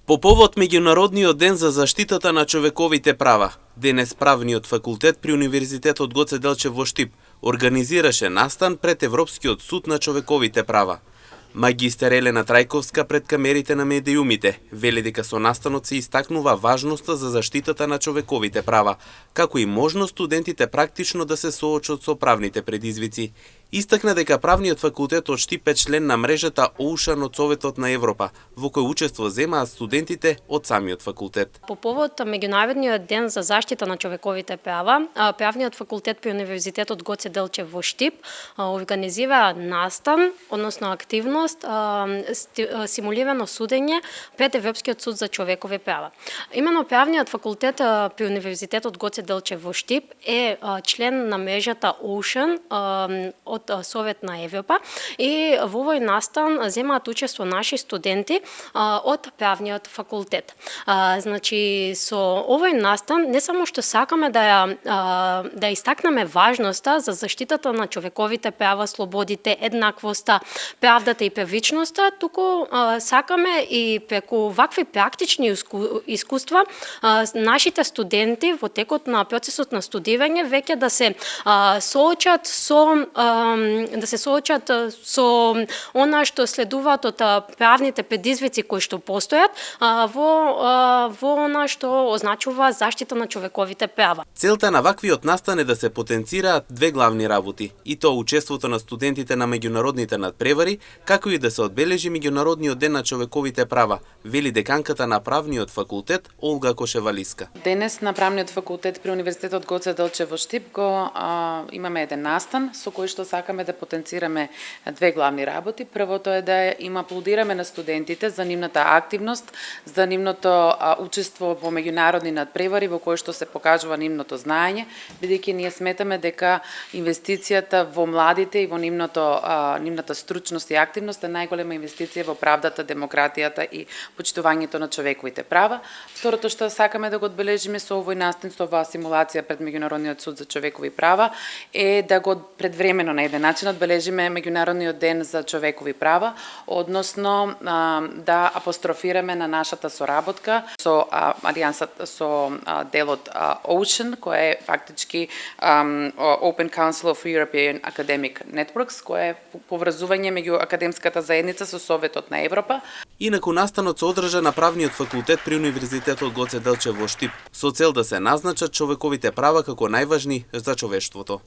По повод Меѓународниот ден за заштитата на човековите права, денес Правниот факултет при Универзитетот Гоце Делчев во Штип организираше настан пред Европскиот суд на човековите права. Магистер Елена Трајковска пред камерите на медиумите вели дека со настанот се истакнува важноста за заштитата на човековите права, како и можност студентите практично да се соочат со правните предизвици. Истакна дека Правниот факултет од Штип е член на мрежата Оушан од Советот на Европа, во кој учество земаат студентите од самиот факултет. По повод Меѓународниот ден за заштита на човековите права, Правниот факултет при Универзитетот Гоце Делчев во Штип организира настан, односно активност, симулирано судење пред Европскиот суд за човекови права. Именно Правниот факултет при Универзитетот Гоце Делчев во Штип е член на мрежата Оушан од Совет на Европа и во овој настан земаат учество наши студенти од Правниот факултет. Значи со овој настан не само што сакаме да истакнеме важноста за заштитата на човековите права, слободите, еднаквоста, правдата и првичноста, туку сакаме и преку вакви практични искуства нашите студенти во текот на процесот на студирање веќе да се соочат со она што следуваат од правните предизвици кои што постојат во она што означува заштита на човековите права. Целта на ваквиот настан е да се потенцираат две главни работи, и тоа учеството на студентите на меѓународните надпревари, како и да се одбележи Меѓународниот ден на човековите права, вели деканката на Правниот факултет Олга Кошевалиска. Денес на Правниот факултет при Универзитетот Гоце Делчев во Штип имаме еден настан со кој што сакаме да потенцираме две главни работи. Првото е да им аплодираме на студентите за нивната активност, за нивното учество во меѓународни надпревари во кои што се покажува нивното знаење, бидејќи ние сметаме дека инвестицијата во младите и во нивната стручност и активност е најголема инвестиција во правдата, демократијата и почитувањето на човековите права. Второто што сакаме да го одбележиме со овој настан, со оваа симулација пред Меѓународниот суд за човекови права е да го предвремено на еден начин одбележиме Меѓународниот ден за човекови права, односно да апострофираме на нашата соработка со алијансата, со делот Ocean, кој е фактички Open Council of European Academic Networks, кој е поврзување меѓу академската заедница со Советот на Европа. Инаку настанот се одржа на Правниот факултет при Универзитетот Гоце Делчев во Штип, со цел да се назначат човековите права како најважни за човештвото.